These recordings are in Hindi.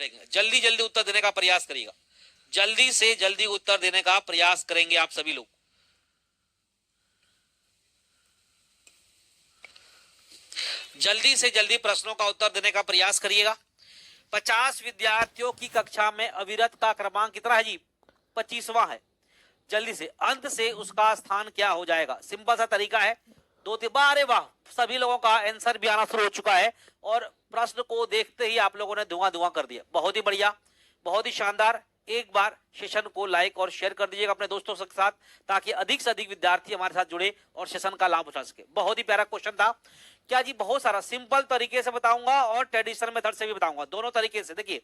पड़ेंगे। जल्दी जल्दी उत्तर देने का प्रयास करिएगा, जल्दी से जल्दी उत्तर देने का प्रयास करेंगे आप सभी लोग। जल्दी से जल्दी प्रश्नों का उत्तर देने का प्रयास करिएगा। 50 विद्यार्थियों की कक्षा में अविरत का क्रमांक कितना है जी? 25वां है। जल्दी से अंत से उसका स्थान क्या हो जाएगा? सिंपल सा तरीका है, 2 बार। अरे वाह, सभी लोगों का आंसर भी आना शुरू हो चुका है और प्रश्न को देखते ही आप लोगों ने धुआं धुआं कर दिया। बहुत ही बढ़िया, बहुत ही शानदार। एक बार सेशन को लाइक और शेयर कर दीजिएगा अपने दोस्तों के साथ, ताकि अधिक से अधिक विद्यार्थी हमारे साथ जुड़े और सेशन का लाभ उठा सके। बहुत ही प्यारा क्वेश्चन था क्या जी? बहुत सारा सिंपल तरीके से बताऊंगा और ट्रेडिशनल मेथड से भी बताऊंगा, दोनों तरीके से। देखिए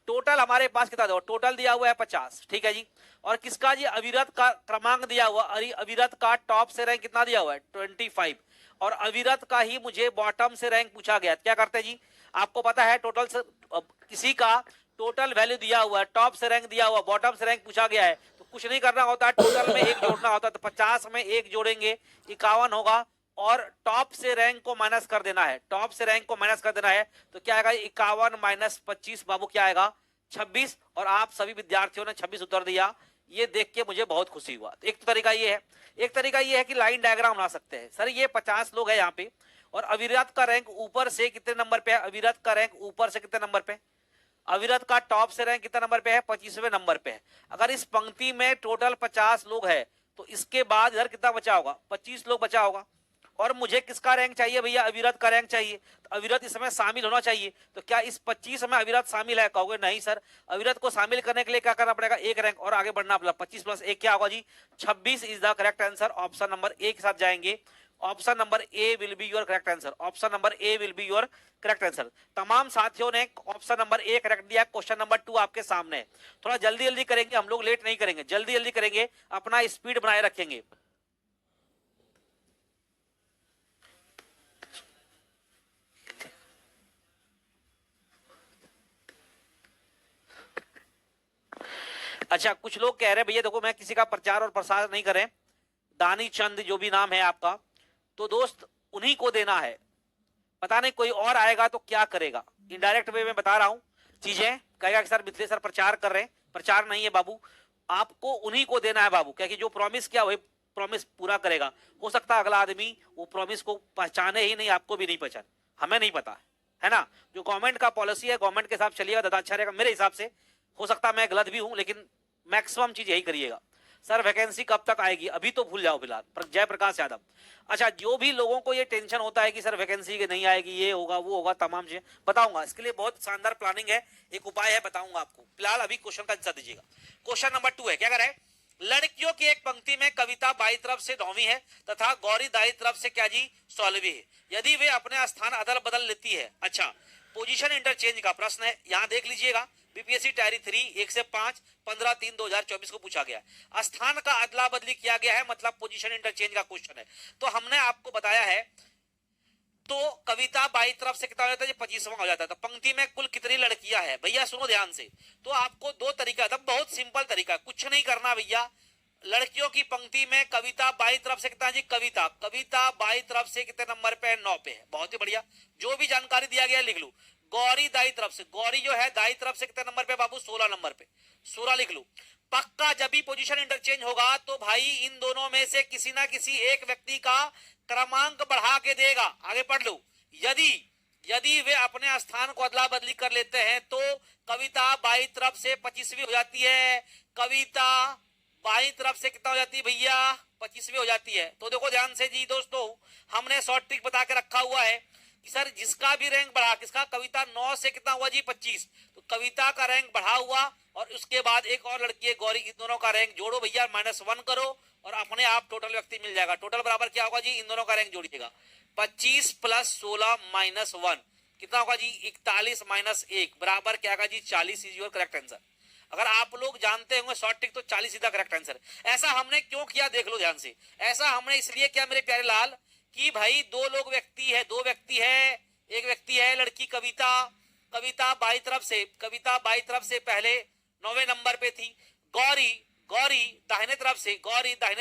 टोटल हमारे पास कितना दो, टोटल दिया हुआ है 50, ठीक है जी। और किसका जी? अविरत का क्रमांक दिया हुआ, अविरत का टॉप से रैंक कितना दिया हुआ है? 25। और अविरत का ही मुझे बॉटम से रैंक पूछा गया। क्या करते हैं जी? आपको पता है टोटल से किसी का टोटल वैल्यू दिया हुआ है, टॉप से रैंक दिया हुआ, बॉटम से रैंक पूछा गया है, तो कुछ नहीं करना होता है, टोटल में एक जोड़ना होता है। तो 50 में एक जोड़ेंगे 51 होगा और टॉप से रैंक को माइनस कर देना है, टॉप से रैंक को माइनस कर देना है। तो क्या आएगा? 51 माइनस 25 बाबू क्या आएगा? 26। और आप सभी विद्यार्थियों ने 26 उत्तर दिया, ये देख के मुझे बहुत खुशी हुआ। तो एक तरीका ये है, एक तरीका ये है कि लाइन डायग्राम बना सकते हैं। सर ये 50 लोग हैं यहाँ पे और अविरत का रैंक ऊपर से कितने नंबर पे है? अविरत का रैंक ऊपर से कितने नंबर पे? अविरत का टॉप से रैंक कितने नंबर पे है? 25वें नंबर पे है। अगर इस पंक्ति में टोटल 50 लोग हैं तो इसके बाद इधर कितना बचा होगा? 25 लोग बचा होगा। और मुझे किसका रैंक चाहिए भैया? अविरत का रैंक चाहिए। तो अविरत इसमें शामिल होना चाहिए। तो क्या इस 25 में अविरत शामिल है? कहोगे नहीं सर, अविरत को शामिल करने के लिए क्या करना पड़ेगा? एक रैंक और आगे बढ़ना पड़ेगा। 25 प्लस 1 क्या होगा जी? 26 is the correct answer. Option number A के साथ जाएंगे। Option number A will be your correct answer. Option number A will be your correct answer. तमाम साथियों ने ऑप्शन नंबर ए करेक्ट दिया। क्वेश्चन नंबर 2 आपके सामने है। थोड़ा जल्दी जल्दी करेंगे, हम लोग लेट नहीं करेंगे, जल्दी जल्दी करेंगे, अपना स्पीड बनाए रखेंगे। अच्छा, कुछ लोग कह रहे हैं भैया देखो मैं किसी का प्रचार और प्रसार नहीं करें, दानी चंद जो भी नाम है आपका, तो दोस्त उन्हीं को देना है। पता नहीं कोई और आएगा तो क्या करेगा। इनडायरेक्ट वे में बता रहा हूं चीजें, कहेगा कि सर मिथिलेश सर प्रचार कर रहे हैं। प्रचार नहीं है बाबू, आपको उन्हीं को देना है बाबू, क्योंकि जो प्रॉमिस किया वही प्रॉमिस पूरा करेगा। हो सकता है अगला आदमी वो प्रॉमिस को पहचाने ही नहीं, आपको भी नहीं पहचान, हमें नहीं पता है ना। जो गवर्नमेंट का पॉलिसी है गवर्नमेंट के हिसाब चलिएगा, ज्यादा अच्छा रहेगा मेरे हिसाब से। हो सकता है मैं गलत भी हूं, लेकिन मैक्सिमम चीज यही करिएगा। सर वैकेंसी कब तक आएगी? अभी तो भूल जाओ फिलहाल, जयप्रकाश यादव। अच्छा, जो भी लोगों को ये टेंशन होता है कि सर वैकेंसी नहीं आएगी, ये होगा वो होगा, तमाम चीजें बताऊंगा। इसके लिए बहुत शानदार प्लानिंग है, एक उपाय है, बताऊंगा आपको। फिलहाल अभी क्वेश्चन का आंसर दीजिएगा। क्वेश्चन नंबर 2 है, क्या कर रहा है? लड़कियों की एक पंक्ति में कविता बाई तरफ से 9वीं है तथा गौरी दाई तरफ से क्या जी? 16वीं है। यदि वे अपने स्थान अदल बदल लेती है। अच्छा, पोजीशन इंटरचेंज का प्रश्न है, यहां देख लीजिएगा। बीपीएससी टायरी 3 1 से 5 15/3/2024 को पूछा गया। स्थान का अदला बदली किया गया है, मतलब पोजीशन इंटरचेंज का क्वेश्चन है। तो हमने आपको बताया है, तो कविता बाई तरफ से कितना हो जाता है? 25वां हो जाता है। तो पंक्ति में कुल कितनी लड़कियां हैं भैया? सुनो ध्यान से। तो आपको 2 तरीका, बहुत सिंपल तरीका, कुछ नहीं करना भैया। लड़कियों की पंक्ति में कविता बाई तरफ से कितना जी? कविता बाई तरफ से कितने नंबर पे है? 9 पे है। बहुत ही बढ़िया, जो भी जानकारी दिया गया लिख लो। गौरी दाई तरफ से, गौरी जो है दाई तरफ से कितने नंबर पे बाबू? 16 नंबर पे, 16 लिख लो। पक्का जब भी पोजीशन इंटरचेंज होगा तो भाई इन दोनों में से किसी ना किसी एक व्यक्ति का क्रमांक बढ़ा के देगा। आगे पढ़ लो। यदि वे अपने स्थान को अदला बदली कर लेते हैं तो कविता बाई तरफ से 25वीं हो जाती है, कविता बाई तरफ से कितना हो जाती है भैया? 25वीं हो जाती है। तो देखो ध्यान से जी दोस्तों, हमने शॉर्ट ट्रिक बता के रखा हुआ है कि सर जिसका भी रैंक बढ़ा, किसका? कविता 9 से कितना हुआ जी? 25। तो कविता का रैंक बढ़ा हुआ और उसके बाद एक और लड़की है गौरी, इन दोनों का रैंक जोड़ो भैया, -1 करो और अपने आप टोटल व्यक्ति मिल जाएगा। टोटल बराबर क्या होगा जी? इन दोनों का रैंक जोड़िएगा। 25 + 16 - 1 कितना होगा जी? 41 - 1 बराबर क्या होगा जी? 40 इज योर करेक्ट आंसर। अगर आप लोग जानते होंगे शॉर्ट ट्रिक तो 40 सीधा करेक्ट आंसर। ऐसा हमने क्यों किया देख लो ध्यान से। ऐसा हमने इसलिए किया मेरे प्यारे लाल कि भाई 2 व्यक्ति है, एक व्यक्ति है लड़की कविता बाई तरफ से पहले 9वें नंबर पे थी। गौरी दाहिने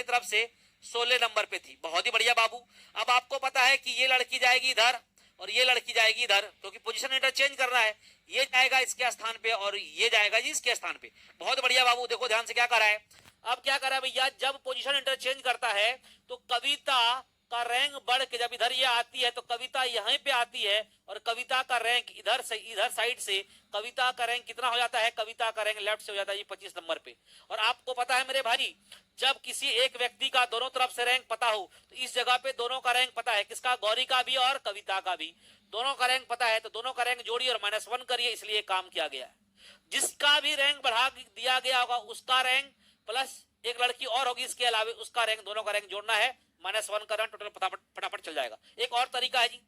तरफ से 16 नंबर पे थी। बहुत ही बढ़िया बाबू। अब आपको पता है कि ये लड़की जाएगी इधर और ये लड़की जाएगी इधर, क्योंकि पोजीशन इंटरचेंज करना है। ये जाएगा इसके स्थान पे और ये जाएगा जी इसके स्थान पे। बहुत बढ़िया बाबू, देखो ध्यान से क्या कर रहा है। अब क्या कर रहा है भैया, जब पोजीशन इंटरचेंज करता है तो कविता का रैंक बढ़ के जब इधर ये आती है तो कविता यहीं पे आती है, और कविता का रैंक इधर से, इधर साइड से कविता का रैंक कितना हो जाता है, कविता का रैंक लेफ्ट से हो जाता है 25 नंबर पे। और आपको पता है मेरे भाई, जब किसी एक व्यक्ति का दोनों तरफ से रैंक पता हो तो इस जगह पे दोनों का रैंक पता है, किसका, गौरी का भी और कविता का भी, दोनों का रैंक पता है। तो दोनों का रैंक जोड़िए और -1 करिए, इसलिए काम किया गया है। जिसका भी रैंक बढ़ा दिया गया होगा उसका रैंक प्लस एक लड़की और होगी इसके अलावा, उसका रैंक, दोनों का रैंक जोड़ना है, -1 करना, टोटल फटाफट चल जाएगा। एक और तरीका है जी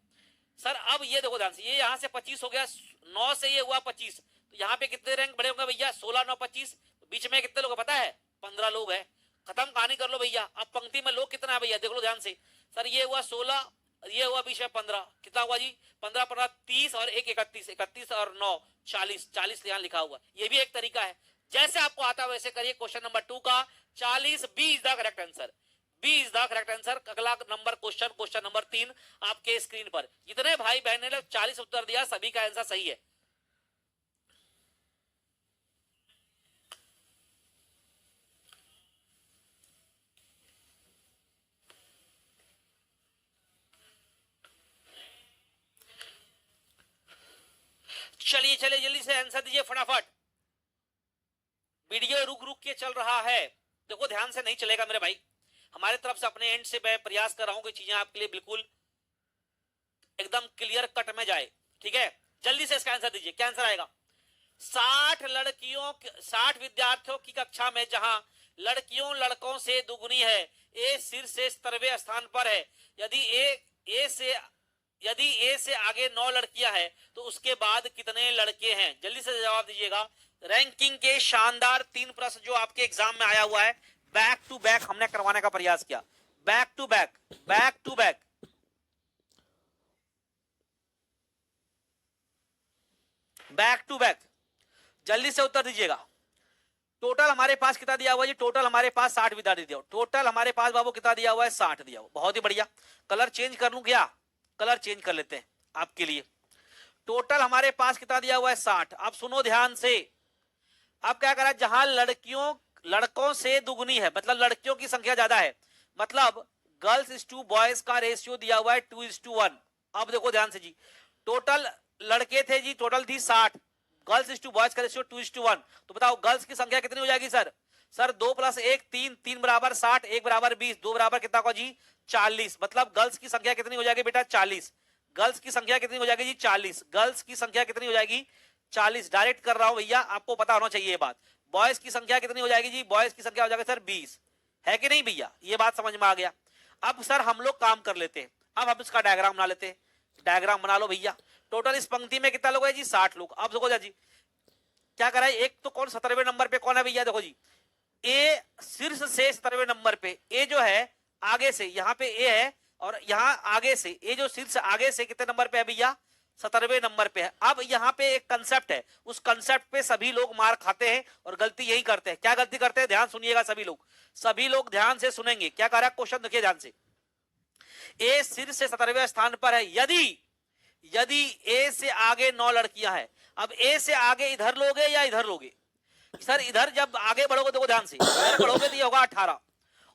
सर, अब ये देखो ध्यान से, ये यहाँ से 25 हो गया, 9 से ये हुआ 25, तो यहाँ पे कितने रैंक बड़े होंगे भैया, 16, 9, 25, बीच में कितने लोग पता है, 15 लोग है। खत्म कहानी कर लो भैया। अब पंक्ति में लोग कितना है भैया, देख लो ध्यान से। सर ये हुआ 16, ये हुआ बीच में 15, कितना हुआ जी, 15 15 30 और 1 31, 31 और 9 40, 40 यहाँ लिखा हुआ। ये भी एक तरीका है, जैसे आपको आता है वैसे करिए। क्वेश्चन नंबर 2 का 40 B is the correct answer, B is the correct answer. अगला नंबर क्वेश्चन नंबर 3 आपके स्क्रीन पर। जितने भाई बहन ने 40 उत्तर दिया सभी का आंसर सही है। चलिए चलिए जल्दी से आंसर दीजिए फटाफट। वीडियो रुक रुक के चल रहा है, देखो ध्यान से नहीं चलेगा मेरे भाई। हमारे तरफ से अपने एंड से मैं प्रयास कर रहा हूं कि चीजें आपके लिए बिल्कुल एकदम क्लियर कट में जाए, ठीक है। जल्दी से इसका आंसर दीजिए, क्या आंसर आएगा। 60 विद्यार्थियों की कक्षा में जहां लड़कियों लड़कों से दुगुनी है, ए शीर्ष से 17वें स्थान पर है। यदि ए से आगे 9 लड़कियां हैं तो उसके बाद कितने लड़के हैं, जल्दी से जवाब दीजिएगा। रैंकिंग के शानदार 3 प्रश्न जो आपके एग्जाम में आया हुआ है, बैक टू बैक हमने करवाने का प्रयास किया, back to back, back to back. Back to back, जल्दी से उत्तर दीजिएगा। टोटल हमारे पास कितना दिया हुआ है जी, टोटल हमारे पास 60 विद्यार्थी दिया, टोटल हमारे पास बाबू कितना दिया हुआ है, 60 दिया हुआ। बहुत ही बढ़िया। कलर चेंज कर लूं क्या, कलर चेंज कर लेते हैं आपके लिए। टोटल हमारे पास कितना दिया हुआ है, 60। अब सुनो ध्यान से, अब क्या करा, जहां लड़कों से दुगुनी है, मतलब लड़कियों की संख्या ज्यादा है, मतलब गर्ल्स इज टू बॉयज का रेशियो दिया हुआ है 2:1। अब देखो ध्यान से जी, टोटल लड़के थे जी, टोटल थी 60, गर्ल्स इज टू बॉयज का रेशियो 2:1। तो बताओ गर्ल्स की संख्या कितनी हो जाएगी सर, 2 + 1 3, 3 बराबर 60, 1 बराबर 20, 2 बराबर कितना को जी 40। मतलब गर्ल्स की संख्या कितनी हो जाएगी बेटा 40। गर्ल्स की संख्या कितनी हो जाएगी जी 40। गर्ल्स की संख्या कितनी हो जाएगी 40। डायरेक्ट कर रहा हूं भैया, आपको पता होना चाहिए ये बात। बॉयज की संख्या कितनी हो जाएगी जी, बॉयज की संख्या हो जाएगी सर 20, है कि नहीं भैया, ये बात समझ में आ गया। अब सर हम लोग काम कर लेते हैं, अब हम इसका डायग्राम बना लेते हैं। डायग्राम बना लो भैया। टोटल इस पंक्ति में कितना लोग है जी 60 लोग। अब देखो जी क्या करा है, एक तो कौन 17वें नंबर पे कौन है भैया, देखो जी ए शीर्ष से 17वें नंबर पे, ए जो है आगे से, यहाँ पे ए है और यहाँ आगे से ए जो शीर्ष आगे से कितने नंबर पे है भैया 17वें नंबर पे है। अब यहाँ पे एक कंसेप्ट है, उस कंसेप्ट पे सभी लोग मार खाते हैं और गलती यही करते हैं। क्या गलती करते हैं, ध्यान सुनिएगा सभी लोग ध्यान से सुनेंगे। क्या कह रहा है क्वेश्चन, देखिए ध्यान से। ए शीर्ष से 17वें स्थान पर है, यदि ए से आगे 9 लड़कियां हैं। अब ए से आगे इधर लोगे या इधर लोगे सर, इधर जब आगे बढ़ोगे देखो ध्यान से, इधर बढ़ोगे तो ये होगा 18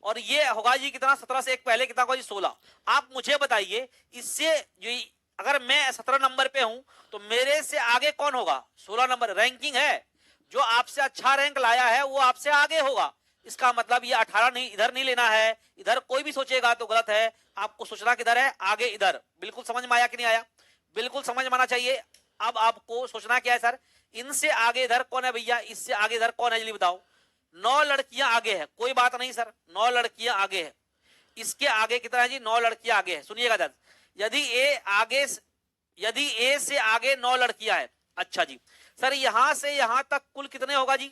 और ये होगा जी कितना 17 से एक पहले कितना होगा जी 16। आप मुझे बताइए, इससे जो अगर मैं 17 नंबर पे हूं तो मेरे से आगे कौन होगा 16 नंबर। रैंकिंग है, जो आपसे अच्छा रैंक लाया है वो आपसे आगे होगा। इसका मतलब ये 18 नहीं, इधर नहीं लेना है, इधर कोई भी सोचेगा तो गलत है। आपको सोचना किधर है, आगे इधर। बिल्कुल समझ में आया कि नहीं आया, बिल्कुल समझ में आना चाहिए। अब आपको सोचना क्या है सर, इनसे आगे इधर कौन है भैया, इससे आगे इधर कौन है जल्दी बताओ। 9 लड़कियां आगे है, कोई बात नहीं सर, 9 लड़कियां आगे है। इसके आगे कितना है जी 9 लड़कियां आगे है। सुनिएगा ध्यान, यदि ए से आगे 9 लड़कियां है, अच्छा जी सर यहां से यहां तक कुल कितने होगा जी,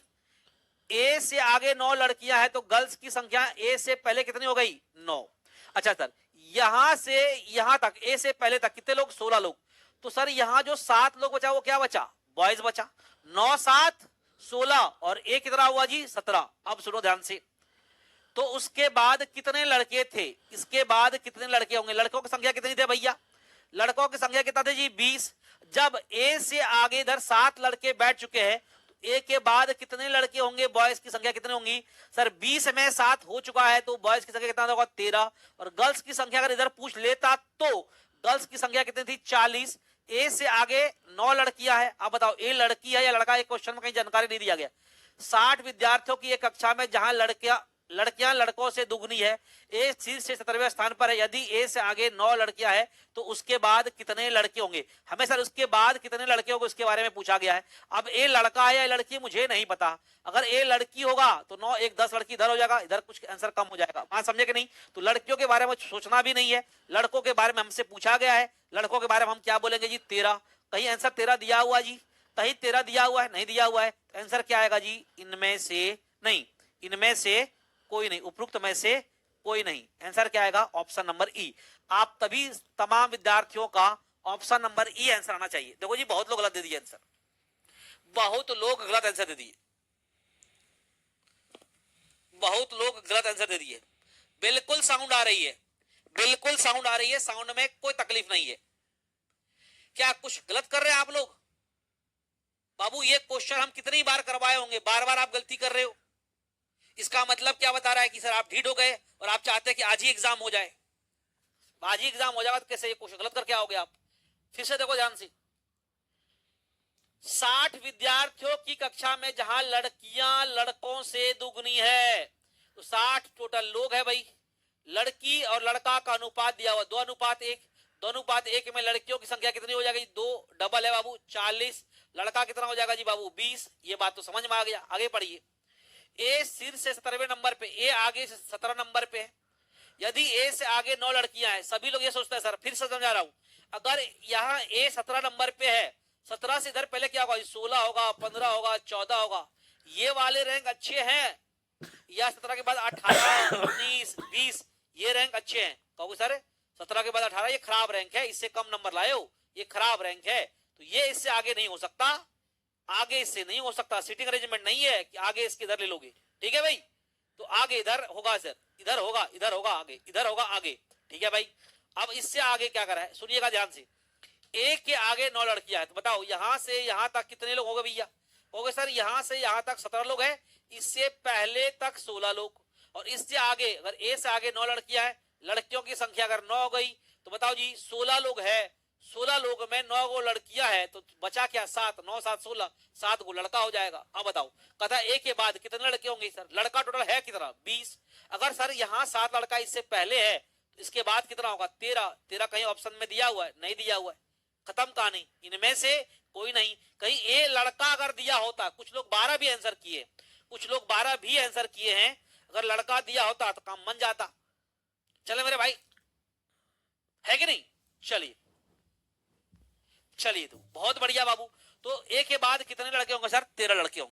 ए से आगे 9 लड़कियां हैं तो गर्ल्स की संख्या ए से पहले कितनी हो गई 9। अच्छा सर यहां से यहां तक ए से पहले तक कितने लोग 16 लोग। तो सर यहां जो 7 लोग बचा वो क्या बचा, बॉयज बचा। 9 7 16 और ए कितना हुआ जी 17। अब सुनो ध्यान से, तो उसके बाद कितने लड़के थे, इसके बाद कितने लड़के होंगे, लड़कों की संख्या कितनी थे भैया, लड़कों की संख्या कितना थी जी 20। जब ए से आगे इधर 7 लड़के बैठ चुके हैं तो ए के बाद कितने लड़के होंगे, बॉयज की संख्या कितनी होंगी सर 20 में 7 हो चुका है तो बॉयज की संख्या कितना होगा 13। और गर्ल्स की संख्या अगर इधर पूछ लेता तो गर्ल्स की संख्या कितनी थी 40। ए से आगे 9 लड़कियां हैं। अब बताओ ए लड़की है या लड़का, एक क्वेश्चन में कहीं जानकारी नहीं दिया गया। 60 विद्यार्थियों की एक कक्षा में जहां लड़कियां लड़कों से दुगनी है, ए शीर्ष से 17वें स्थान पर है। यदि ए से आगे 9 लड़कियां हैं तो उसके बाद कितने लड़के होंगे। हमें सर उसके बाद कितने लड़के होंगे उसके बारे में पूछा गया है। अब ए लड़का है या लड़की मुझे नहीं पता। अगर ए लड़की होगा तो 9 1 10 लड़की इधर हो जाएगा, इधर कुछ आंसर कम हो जाएगा। बात समझे कि नहीं। तो लड़कियों के बारे में सोचना भी नहीं है, लड़कों के बारे में हमसे पूछा गया है। लड़कों के बारे में हम क्या बोलेंगे जी 13। कहीं आंसर 13 दिया हुआ जी, कहीं 13 दिया हुआ है, नहीं दिया हुआ है। तो आंसर क्या आएगा जी इनमें से नहीं, इनमें से कोई नहीं, उपरोक्त में से कोई नहीं। आंसर क्या आएगा ऑप्शन नंबर ई। आप तभी तमाम विद्यार्थियों का ऑप्शन नंबर ई आंसर आना चाहिए। देखो जी बहुत लोग गलत दे दिए आंसर, बहुत लोग गलत आंसर दे दिए, बहुत लोग गलत आंसर दे दिए। बिल्कुल साउंड आ रही है, बिल्कुल साउंड आ रही है, साउंड में कोई तकलीफ नहीं है। क्या कुछ गलत कर रहे हैं आप लोग। बाबू ये क्वेश्चन हम कितनी बार करवाए होंगे, बार बार आप गलती कर रहे हो। इसका मतलब क्या बता रहा है कि सर आप ढीठ हो गए और आप चाहते हैं कि आज ही एग्जाम हो जाए। आज ही एग्जाम हो जाएगा तो कैसे ये क्वेश्चन गलत करके आओगे आप। फिर से देखो ध्यान से, 60 विद्यार्थियों की कक्षा में जहां लड़कियां लड़कों से दुगनी है तो 60 टोटल लोग है भाई। लड़की और लड़का का अनुपात दिया हुआ 2:1। 2:1 में लड़कियों की संख्या कितनी हो जाएगी 2 डबल है बाबू 40। लड़का कितना हो जाएगा जी बाबू 20। ये बात तो समझ में आ गया। आगे पढ़िए। ए शीर्ष से 17वें नंबर पे, ए आगे से 17 नंबर पे है। यदि ए से आगे 9 लड़कियां हैं, सभी लोग ये सोचते हैं सर, फिर से समझा रहा हूं, अगर यहाँ ए 17 नंबर पे है, 17 से इधर पहले क्या होगा 16 होगा, 15 होगा, 14 होगा। ये वाले रैंक अच्छे हैं या 17 के बाद 18 19 20 ये रैंक अच्छे हैं। कहोगे सर 17 के बाद 18 ये खराब रैंक है, इससे कम नंबर लाए हो, ये खराब रैंक है, तो ये इससे आगे नहीं हो सकता, आगे इससे नहीं हो सकता। सीटिंग अरेंजमेंट नहीं है कि आगे इसके इधर ले लोगे। ठीक है भाई, तो आगे इधर होगा सर, इधर होगा, इधर होगा आगे, इधर होगा आगे। ठीक है भाई। अब इससे आगे क्या करा है सुनिएगा ध्यान से। एक के आगे 9 लड़कियां हैं तो बताओ यहां से यहां तक कितने लोग हो गए भैया। हो गए सर यहां से यहां तक 17 लोग हैं, इससे पहले तक 16 लोग, और इससे आगे अगर ए से आगे 9 लड़कियां हैं, लड़कियों की संख्या अगर 9 हो गई तो बताओ जी 16 लोग है। 16 लोग में 9 गो लड़कियां हैं तो बचा क्या 7, 9 7 16, 7 गो लड़का हो जाएगा। अब बताओ कथा ए के बाद कितने लड़के होंगे सर। लड़का टोटल है कितना 20। अगर सर यहाँ 7 लड़का इससे पहले है इसके बाद कितना होगा 13। 13 कहीं ऑप्शन में दिया हुआ है, नहीं दिया हुआ है, खत्म कहानी। इनमें से कोई नहीं। कहीं ए लड़का अगर दिया होता, कुछ लोग 12 भी आंसर किए, कुछ लोग 12 भी आंसर किए हैं, अगर लड़का दिया होता तो काम बन जाता। चले मेरे भाई, है कि नहीं। चलिए चलिए, तो बहुत बढ़िया बाबू। तो ए के बाद कितने लड़के होंगे सर 13 लड़के होंगे।